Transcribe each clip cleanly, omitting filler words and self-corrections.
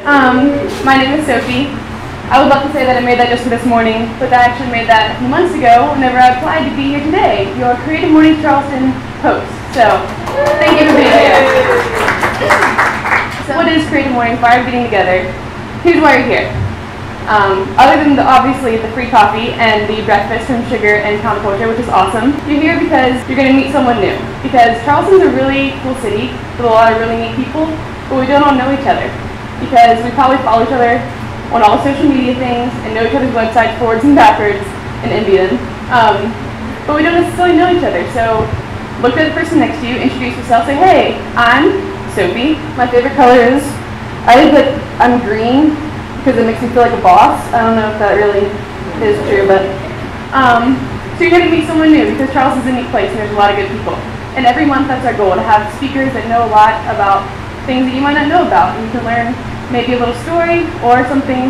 My name is Sophie. I would love to say that I made that just for this morning, but I actually made that a few months ago whenever I applied to be here today, your Creative Mornings Charleston host. So, thank you for being here. So what is Creative Mornings? Why are we getting together? Here's why you're here. Other than obviously the free coffee and the breakfast from Sugar and Counterculture, which is awesome, you're here because you're going to meet someone new. Because Charleston's a really cool city with a lot of really neat people, but we don't all know each other. Because we probably follow each other on all social media things and know each other's websites forwards and backwards and envy them. But we don't necessarily know each other. So look at the person next to you, introduce yourself, say, hey, I'm Sophie. My favorite color is, I think that I'm green because it makes me feel like a boss. I don't know if that really is true, but so you're going to meet someone new because Charleston's a neat place and there's a lot of good people. And every month that's our goal, to have speakers that know a lot about things that you might not know about, and you can learn maybe a little story or something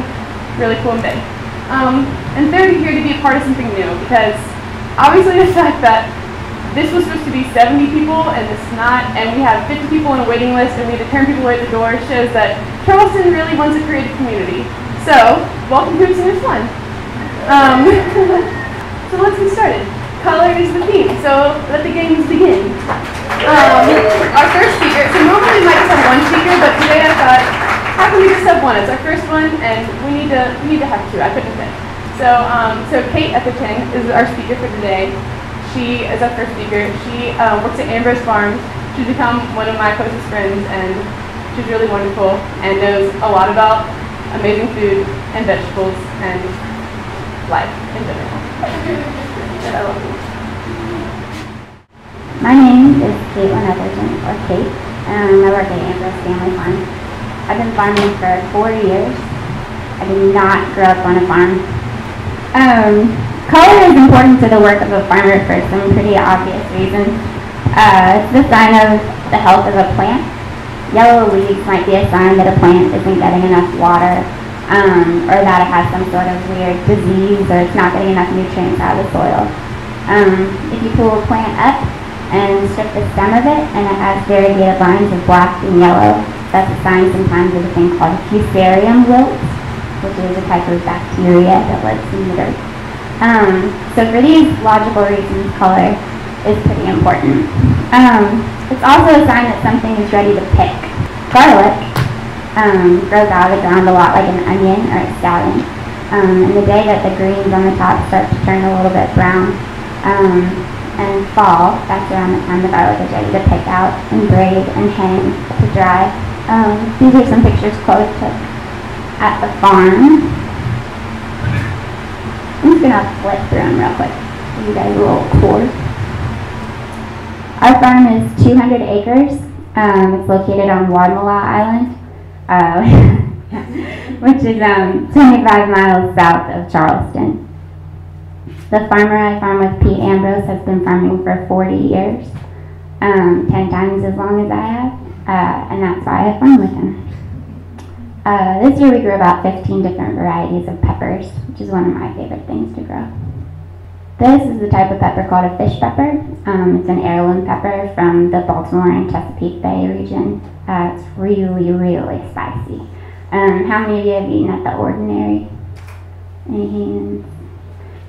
really cool and big. And third, you're here to be a part of something new, because obviously the fact that this was supposed to be 70 people and it's not, and we have 50 people on a waiting list and we need to turn people away at the door, shows that Charleston really wants a creative community. So, welcome to It's Fun. So let's get started. Color is the theme, so let the games begin. Our first speaker, so normally we might just have one speaker, but today I thought, how can we just have one? It's our first one, and we need to have two. I couldn't fit. So Kate Etherton is our speaker for today. She is our first speaker. She works at Ambrose Farms. She's become one of my closest friends, and she's really wonderful and knows a lot about amazing food and vegetables and life in general. I love you. My name is Caitlin Etherton, or Kate, and I work at Ambrose Family Farm. I've been farming for 4 years. I did not grow up on a farm. Color is important to the work of a farmer for some pretty obvious reasons. It's the sign of the health of a plant. Yellow leaves might be a sign that a plant isn't getting enough water, or that it has some sort of weird disease, or it's not getting enough nutrients out of the soil. If you pull a plant up and strip the stem of it, and it has variegated lines of black and yellow, that's a sign sometimes of a thing called fusarium wilt, which is a type of bacteria that lives in the dirt. So for these logical reasons, color is pretty important. It's also a sign that something is ready to pick. Garlic grows out of the ground a lot like an onion or a scallion. And the day that the greens on the top start to turn a little bit brown, and fall, that's around the time the garlic is ready to pick out and braid and hang to dry. These are some pictures Chloe took at the farm. I'm just going to flip through them real quick, give you guys a little tour. Our farm is 200 acres. It's located on Wallace Island, which is 25 miles south of Charleston. The farmer I farm with, Pete Ambrose, has been farming for 40 years, 10 times as long as I have, and that's why I farm with him. This year we grew about 15 different varieties of peppers, which is one of my favorite things to grow. This is the type of pepper called a fish pepper. It's an heirloom pepper from the Baltimore and Chesapeake Bay region. It's really, really spicy. How many of you have eaten at the Ordinary? Any hands?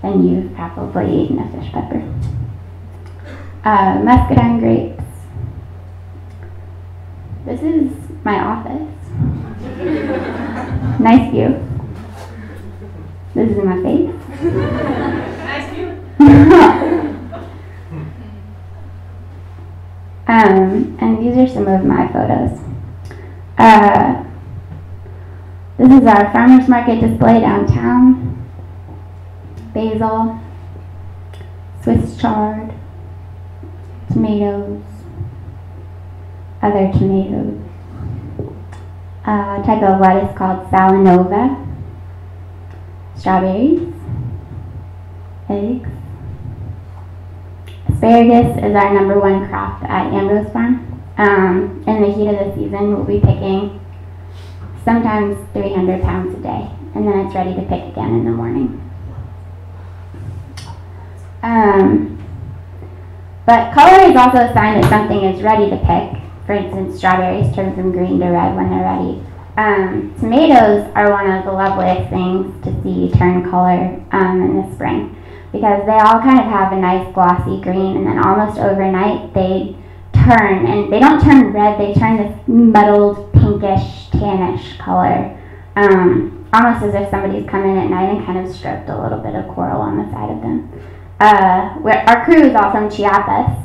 And you've probably eaten a fish pepper. Muscadine grapes. This is my office. Nice view. This is my face. Nice view. And these are some of my photos. This is our farmers market display downtown. Basil, Swiss chard, tomatoes, other tomatoes, a type of lettuce called Salanova, strawberries, eggs. Asparagus is our #1 crop at Ambrose Farm. In the heat of the season, we'll be picking sometimes 300 pounds a day, and then it's ready to pick again in the morning. But color is also a sign that something is ready to pick. For instance, strawberries turn from green to red when they're ready Tomatoes are one of the loveliest things to see turn color in the spring, because they all kind of have a nice glossy green, and then almost overnight they turn, and they don't turn red, they turn this muddled pinkish tannish color, almost as if somebody's come in at night and kind of stroked a little bit of coral on the side of them. Our crew is all from Chiapas.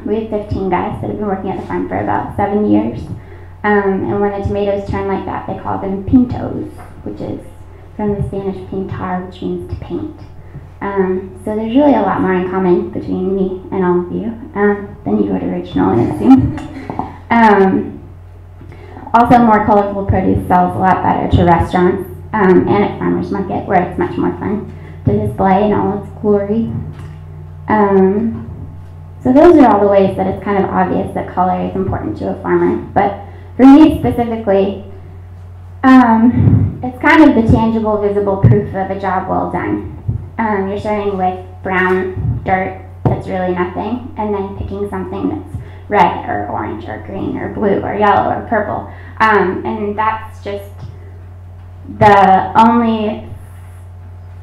We have 15 guys that have been working at the farm for about 7 years. And when the tomatoes turn like that, they call them pintos, which is from the Spanish pintar, which means to paint. So there's really a lot more in common between me and all of you than you would originally assume. Also, more colorful produce sells a lot better to restaurants and at farmers market, where it's much more fun to display in all its glory. So those are all the ways that it's kind of obvious that color is important to a farmer. But for me specifically, it's kind of the tangible, visible proof of a job well done. You're starting with brown dirt that's really nothing, and then picking something that's red or orange or green or blue or yellow or purple. And that's just the only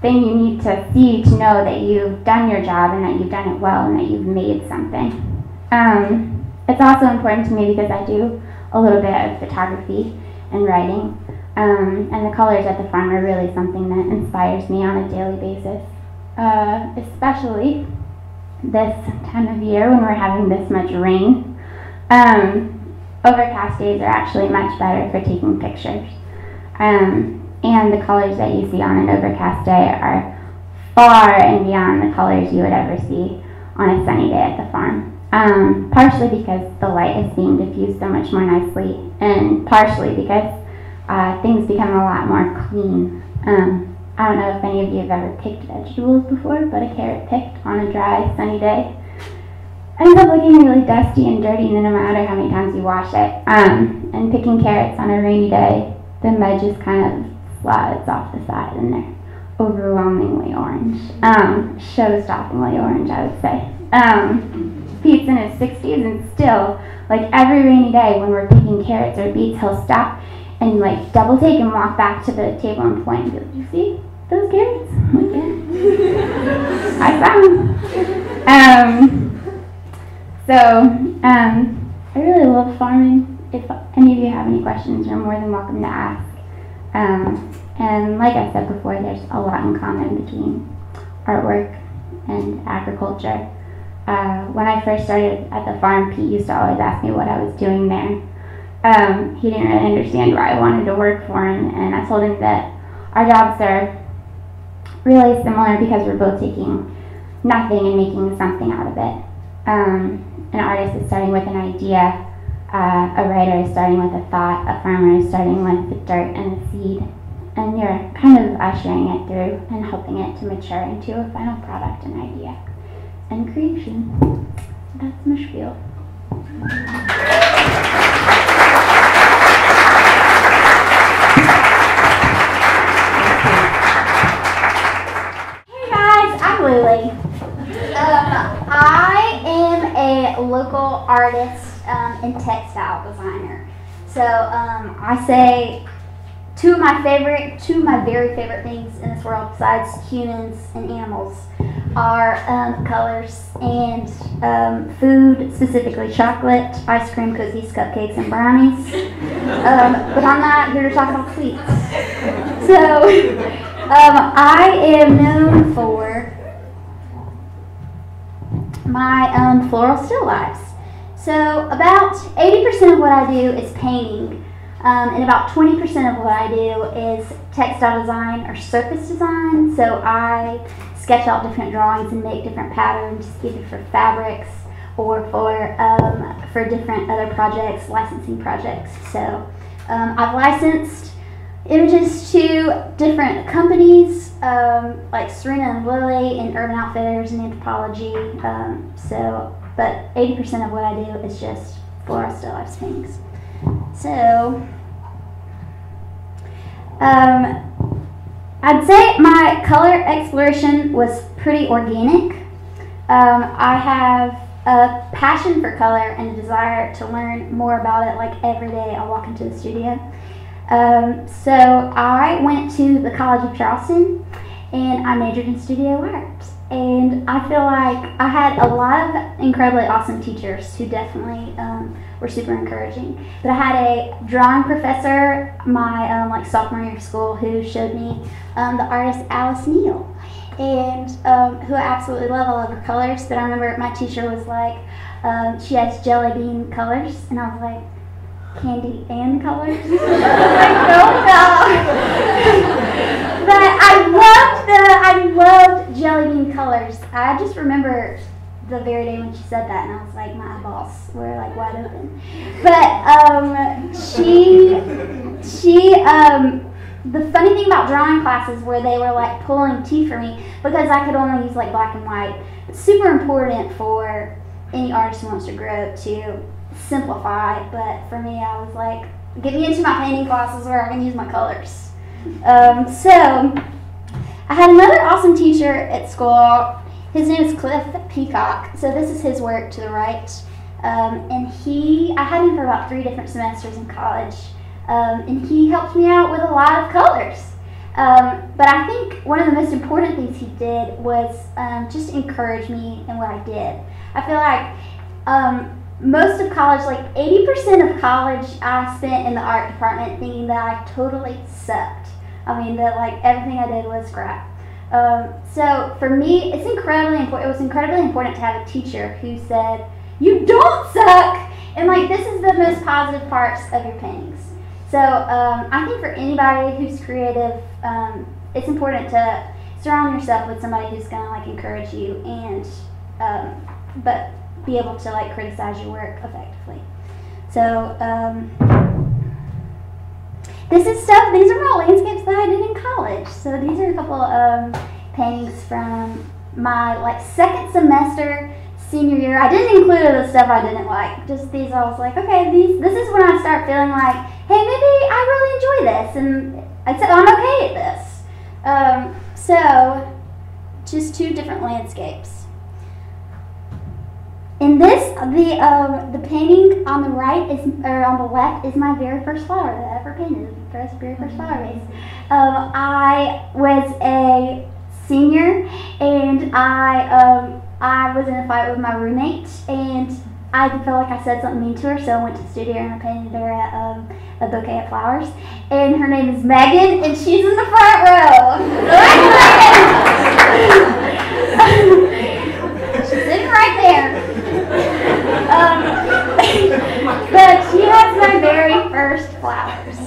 thing you need to see to know that you've done your job and that you've done it well and that you've made something. It's also important to me because I do a little bit of photography and writing, and the colors at the farm are really something that inspires me on a daily basis, especially this time of year when we're having this much rain. Overcast days are actually much better for taking pictures. And the colors that you see on an overcast day are far and beyond the colors you would ever see on a sunny day at the farm. Partially because the light is being diffused so much more nicely, and partially because things become a lot more clean. I don't know if any of you have ever picked vegetables before, but a carrot picked on a dry, sunny day ends up looking really dusty and dirty, no matter how many times you wash it. And picking carrots on a rainy day, the mud just kind of slides off the side and they're overwhelmingly orange. Show-stoppingly orange, I would say. Pete's in his 60s and still, like every rainy day when we're picking carrots or beets, he'll stop and like double take and walk back to the table and point and go, "Do you see those carrots?" I'm like, "Yeah." I found them. I really love farming. If any of you have any questions, you're more than welcome to ask. And like I said before, there's a lot in common between artwork and agriculture. When I first started at the farm, Pete used to always ask me what I was doing there. He didn't really understand why I wanted to work for him, and I told him that our jobs are really similar because we're both taking nothing and making something out of it. An artist is starting with an idea, a writer is starting with a thought, a farmer is starting with the dirt and the seed, and you're kind of ushering it through and helping it to mature into a final product and idea and creation. That's my spiel. Hey guys, I'm Lulie. I am a local artist and textile designer. So I say two of my very favorite things in this world, besides humans and animals, are colors and food, specifically chocolate, ice cream, cookies, cupcakes, and brownies. But I'm not here to talk about sweets. So I am known for my floral still lifes. So about 80% of what I do is painting, and about 20% of what I do is textile design or surface design. So I sketch out different drawings and make different patterns, either for fabrics or for different other projects, licensing projects. So I've licensed images to different companies like Serena and Lulie and Urban Outfitters and Anthropology. But 80% of what I do is just floral still lifes paintings. So I'd say my color exploration was pretty organic. I have a passion for color and a desire to learn more about it. Like every day I walk into the studio. So I went to the College of Charleston and I majored in studio art. And I feel like I had a lot of incredibly awesome teachers who definitely were super encouraging. But I had a drawing professor my like sophomore year of school who showed me the artist Alice Neal, and who I absolutely love all of her colors. But I remember my teacher was like, she has jelly bean colors, and I was like, candy and colors? Like, no. But I loved jelly bean colors. I just remember the very day when she said that, and I was like, my eyeballs were like wide open. But the funny thing about drawing classes where they were like pulling teeth for me, because I could only use like black and white. It's super important for any artist who wants to grow to simplify, but for me I was like, get me into my painting classes where I can use my colors. So I had another awesome teacher at school. His name is Cliff Peacock. So this is his work to the right. And I had him for about 3 different semesters in college. And he helped me out with a lot of colors. But I think one of the most important things he did was just encourage me in what I did. I feel like most of college, like 80% of college, I spent in the art department thinking that I totally sucked. I mean, that like everything I did was crap. So for me, it's incredibly important. It was incredibly important to have a teacher who said, "You don't suck," and like this is the most positive parts of your paintings. So I think for anybody who's creative, it's important to surround yourself with somebody who's gonna like encourage you and but be able to like criticize your work effectively. So these are my landscapes that I did in college. So these are a couple paintings from my like second semester senior year. I didn't include the stuff I didn't like. Just these, I was like, okay, this is when I start feeling like, hey, maybe I really enjoy this, and I'm okay at this. So just 2 different landscapes. In this, the painting on the right on the left is my very first flower that I ever painted. The very first flower vase. I was a senior, and I was in a fight with my roommate, and I felt like I said something mean to her, so I went to the studio and I painted her a bouquet of flowers. And her name is Megan, and she's in the front row. She's sitting right there. But she has my very first flowers.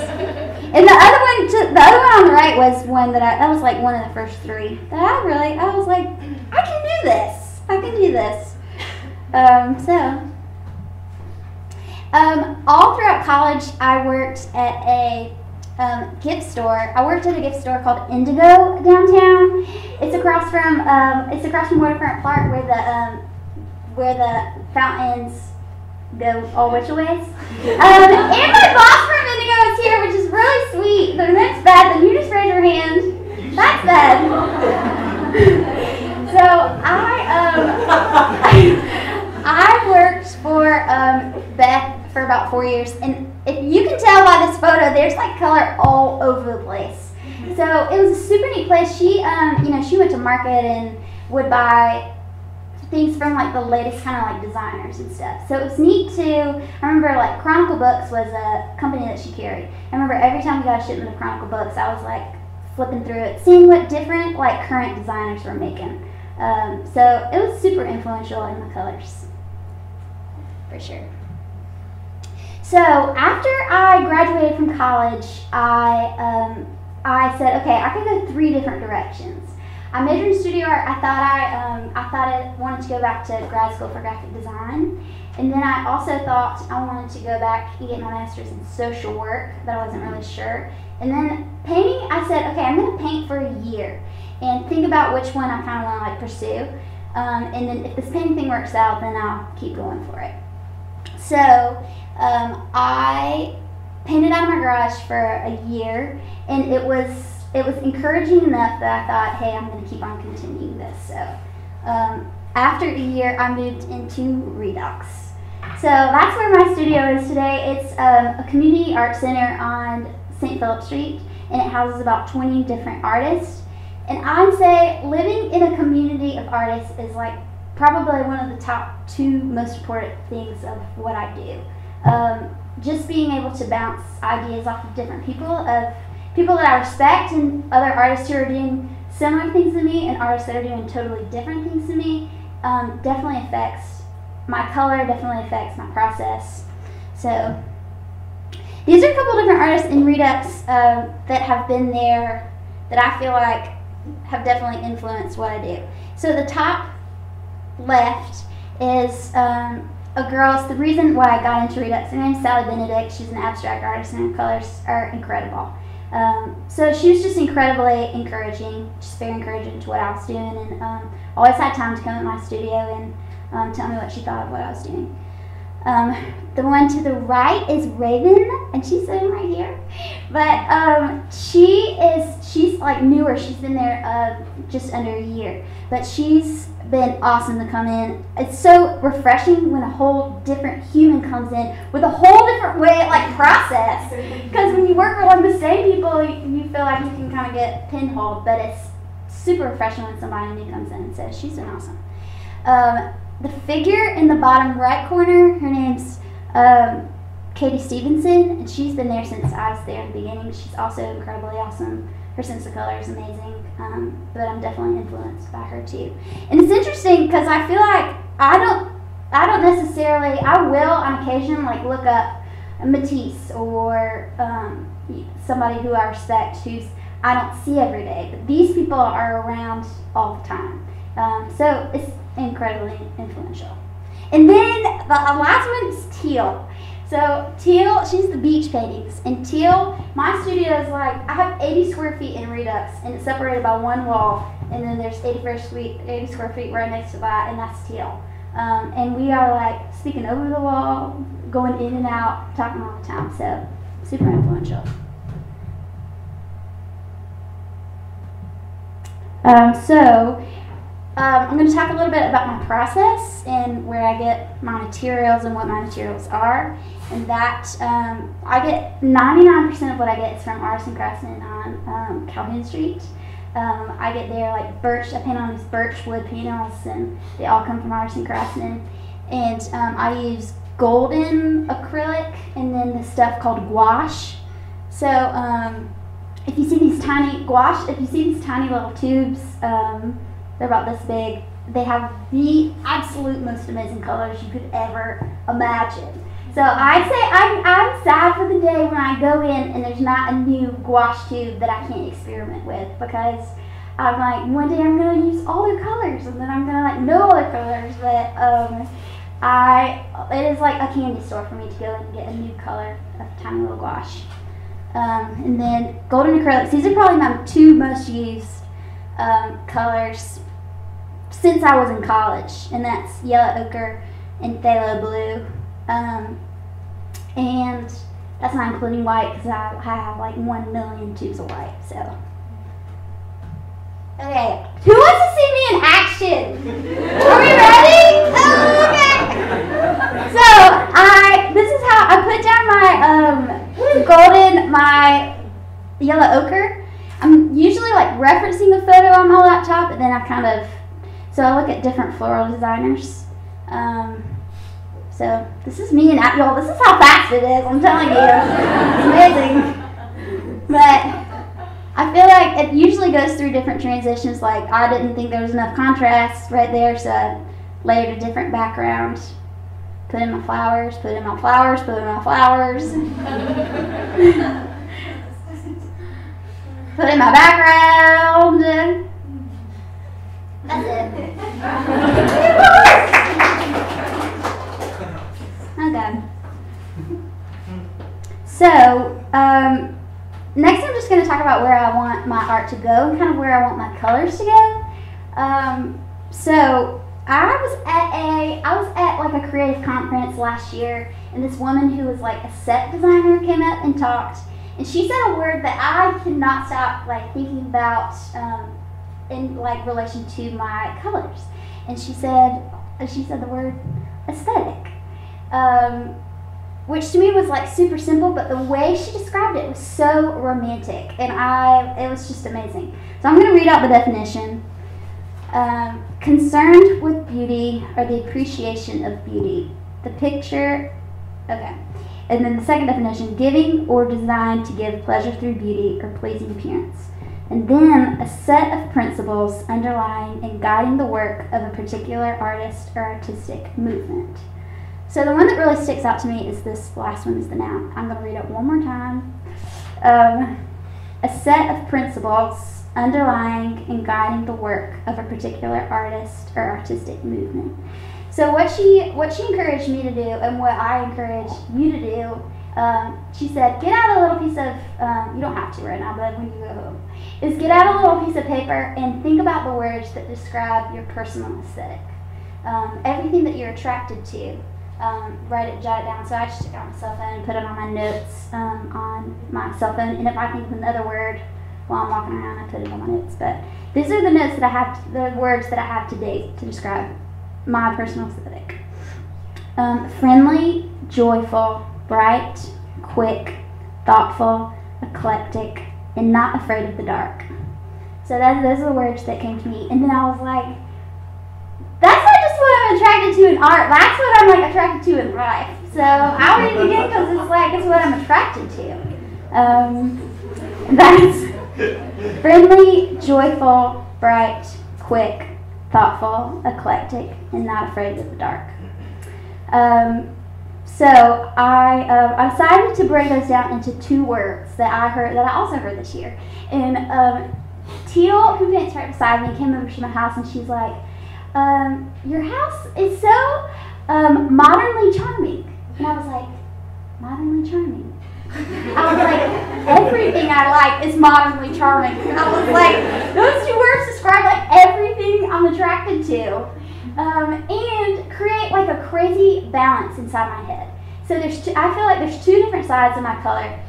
And the other one on the right was one that was like one of the first 3 that I was like, I can do this. I can do this. All throughout college, I worked at a gift store. I worked at a gift store called Indigo downtown. It's across from Waterfront Park where the fountains go all which ways. And my boss from Indigo is here, which is really sweet. But if that's bad, then you just raise your hand. That's bad. So I worked for Beth for about 4 years, and if you can tell by this photo, there's like color all over the place. So it was a super neat place. She went to market and would buy things from like the latest kind of like designers and stuff. So it was neat too. I remember like Chronicle Books was a company that she carried. I remember every time we got a shipment of Chronicle Books, I was like flipping through it, seeing what different like current designers were making. So it was super influential in the colors, for sure. So after I graduated from college, I said, okay, I can go 3 different directions. I majored in studio art. I thought I wanted to go back to grad school for graphic design, and then I also thought I wanted to go back and get my master's in social work, but I wasn't really sure. And then painting, I said, okay, I'm going to paint for a year and think about which one I kind of want to like pursue. And then if this painting thing works out, then I'll keep going for it. So I painted out of my garage for a year, and it was encouraging enough that I thought, hey, I'm going to keep on continuing this. So after a year, I moved into Redux. So that's where my studio is today. It's a community art center on St. Philip Street, and it houses about 20 different artists. And I'd say living in a community of artists is like probably one of the top 2 most important things of what I do. Just being able to bounce ideas off of different people that I respect, and other artists who are doing similar things to me, and artists that are doing totally different things to me, definitely affects my color, definitely affects my process. So these are a couple different artists in Redux that have been there that I feel like have definitely influenced what I do. So the top left is a girl. It's the reason why I got into Redux. Her name's Sally Benedict. She's an abstract artist, and her colors are incredible. So she was just incredibly encouraging, just very encouraging to what I was doing, and always had time to come in my studio and tell me what she thought of what I was doing. The one to the right is Raven, and she's sitting right here. But she's like newer. She's been there just under a year, but she's been awesome to come in. It's so refreshing when a whole different human comes in with a whole different way, like process. Because when you work with like the same people, you feel like you can kind of get pinholed, but it's super refreshing when somebody new comes in. So she's been awesome. The figure in the bottom right corner, her name's Katie Stevenson, and she's been there since I was there in the beginning. She's also incredibly awesome. Her sense of color is amazing, but I'm definitely influenced by her too. And it's interesting because I feel like I don't necessarily, I will on occasion like look up Matisse or somebody who I respect who's I don't see every day, but these people are around all the time. So it's incredibly influential. And then the last one is Teal. So Teal, she's the beach paintings. And Teal, my studio is like, I have 80 square feet in Redux, and it's separated by one wall, and then there's 80 square feet right next to that, and that's Teal. And we are like speaking over the wall, going in and out, talking all the time. So super influential. I'm going to talk a little bit about my process and where I get my materials and what my materials are. And that I get 99% of what I get is from Artisan Craftsman on Calhoun Street. I get there like birch. I paint on these birch wood panels, and they all come from Artisan Craftsman. And I use golden acrylic and then this stuff called gouache. So if you see these tiny gouache, if you see these tiny little tubes, they're about this big. They have the absolute most amazing colors you could ever imagine. So I say I'm sad for the day when I go in and there's not a new gouache tube that I can't experiment with, because I'm like, one day I'm going to use all their colors, and then I'm going to like know all their colors, but it is like a candy store for me to go and get a new color of tiny little gouache. And then golden acrylics. These are probably my 2 most used colors since I was in college, and that's yellow ochre and phthalo blue. And that's not including white, because I have like 1 million tubes of white. So, okay, who wants to see me in action? Are we ready? Oh, okay. So this is how I put down my yellow ochre. I'm usually like referencing a photo on my laptop, and then so I look at different floral designers. So this is me and y'all. This is how fast it is. I'm telling you, it's amazing. But I feel like it usually goes through different transitions. Like I didn't think there was enough contrast right there, so I layered a different background. Put in my flowers. Put in my flowers. Put in my flowers. Put in my background. That's it. Okay. So, next I'm just going to talk about where I want my art to go and kind of where I want my colors to go. So, I was at like a creative conference last year, and this woman who was like a set designer came up and talked, and she said a word that I cannot stop like thinking about in like relation to my colors. And she said the word aesthetic. which to me was like super simple, but the way she described it was so romantic, and it was just amazing. So I'm going to read out the definition. Concerned with beauty or the appreciation of beauty. The picture, okay. And then the second definition, giving or designed to give pleasure through beauty or pleasing appearance. And then a set of principles underlying and guiding the work of a particular artist or artistic movement. So the one that really sticks out to me is this last one, is the noun. I'm going to read it one more time. A set of principles underlying and guiding the work of a particular artist or artistic movement. So what she encouraged me to do, and what I encourage you to do, she said, get out a little piece of, you don't have to right now, but when you go home, is get out a little piece of paper and think about the words that describe your personal aesthetic. Everything that you're attracted to, jot it down. So I just took out my cell phone and put it on my notes on my cell phone, and if I think of another word while I'm walking around, I put it on my notes. But these are the notes that I have, the words that I have to date to describe my personal aesthetic. Friendly, joyful, bright, quick, thoughtful, eclectic, and not afraid of the dark. So those are the words that came to me. And then I was like, that's not just what I'm attracted to in art, that's what I'm like attracted to in life. So I'll read it again because it's what I'm attracted to. That's friendly, joyful, bright, quick, thoughtful, eclectic, and not afraid of the dark. So I decided to break those down into two words that I also heard this year. And Teal, who paints right beside me, came over to my house and she's like, your house is so modernly charming. And I was like, modernly charming? I was like, everything I like is modernly charming. I was like, those two words describe like everything I'm attracted to. And create like a crazy balance inside my head. So I feel like there's two different sides of my color,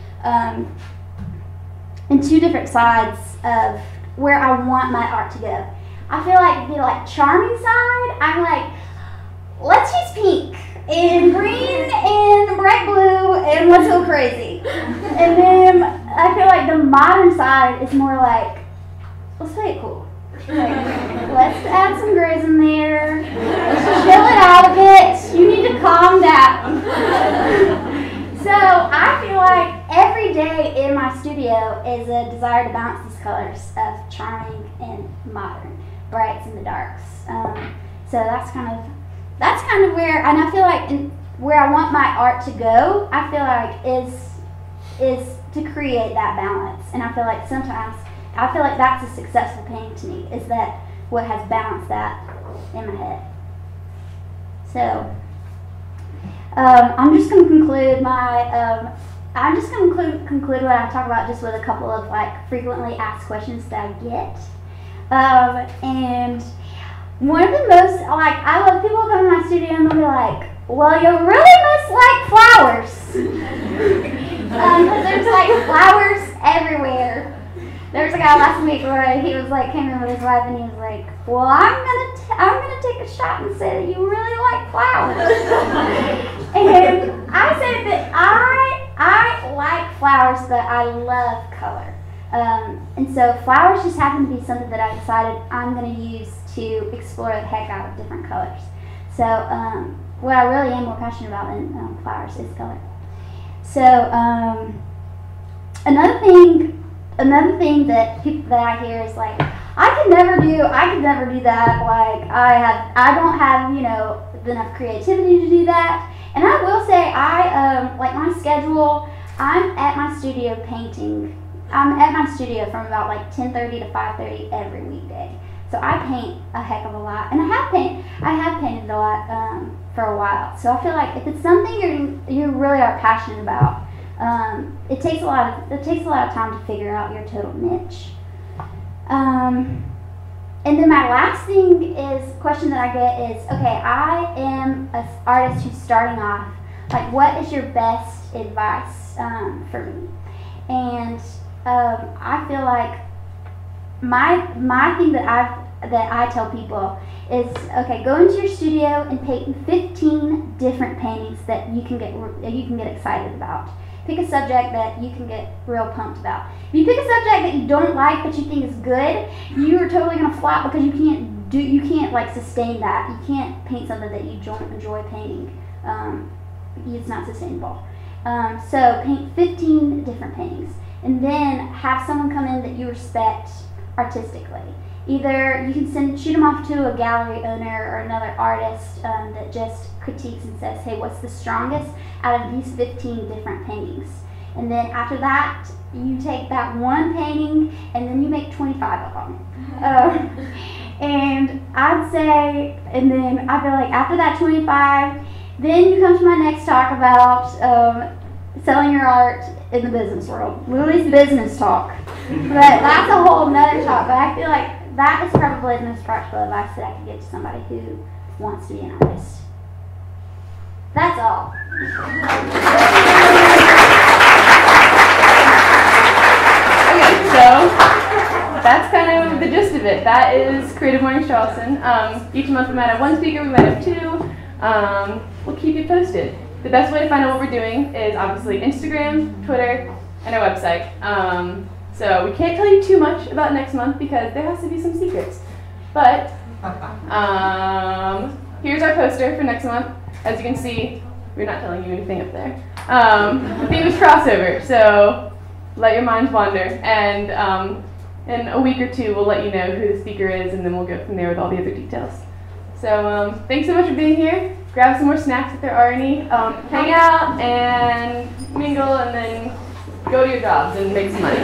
and two different sides of where I want my art to go. I feel like the like charming side, I'm like, let's use pink and green and bright blue and let's go crazy. And then I feel like the modern side is more like, let's play it cool. Like, let's add some grays in there. Let's chill it out a bit. You need to calm down. So I feel like every day in my studio is a desire to balance these colors of charming and modern, brights and the darks. So that's kind of where, and I feel like where I want my art to go, I feel like is to create that balance. And I feel like sometimes, that's a successful painting to me, is that what has balanced that in my head. So I'm just going to conclude conclude what I talk about just with a couple of like frequently asked questions that I get. And one of the most, like, I love people come to my studio and they'll be like, well, you really must like flowers. Because there's like flowers everywhere. There was a guy last week where he was like, came in with his wife and he was like, well, I'm gonna take a shot and say that you really like flowers. And I said that I like flowers, but I love color. And so flowers just happen to be something that I decided I'm going to use to explore the heck out of different colors. So what I really am more passionate about in flowers is color. So another thing that I hear is like, I could never do that. Like I don't have enough creativity to do that. And I will say like my schedule. I'm at my studio painting. I'm at my studio from about like 10:30 to 5:30 every weekday. So I paint a heck of a lot, and I have painted a lot for a while. So I feel like if it's something you really are passionate about, it takes a lot of time to figure out your total niche. And then my last question that I get is, okay, I am an artist who's starting off. Like, what is your best advice for me? And I feel like my thing that that I tell people is, okay, go into your studio and paint 15 different paintings that you can get excited about. Pick a subject that you can get real pumped about. If you pick a subject that you don't like but you think is good, you are totally gonna flop because you can't like sustain that. You can't paint something that you don't enjoy painting. It's not sustainable. So paint 15 different paintings, and then have someone come in that you respect artistically. Either you can shoot them off to a gallery owner or another artist that just critiques and says, hey, what's the strongest out of these 15 different paintings? And then after that, you take that one painting and then you make 25 of them. And I'd say, and then I feel like after that 25, then you come to my next talk about selling your art in the business world. Lulie's business talk. But that's a whole nother talk. But I feel like that is probably the most practical advice that I could give to somebody who wants to be an artist. That's all. Okay, so that's kind of the gist of it. That is Creative Mornings Charleston. Each month we might have one speaker, we might have two. We'll keep you posted. The best way to find out what we're doing is obviously Instagram, Twitter, and our website. So we can't tell you too much about next month because there has to be some secrets. But here's our poster for next month. As you can see, we're not telling you anything up there. The theme is crossover, so let your minds wander. And in a week or two, we'll let you know who the speaker is, and then we'll go from there with all the other details. So thanks so much for being here. Grab some more snacks if there are any. Hang out and mingle, and then go to your jobs and make some money.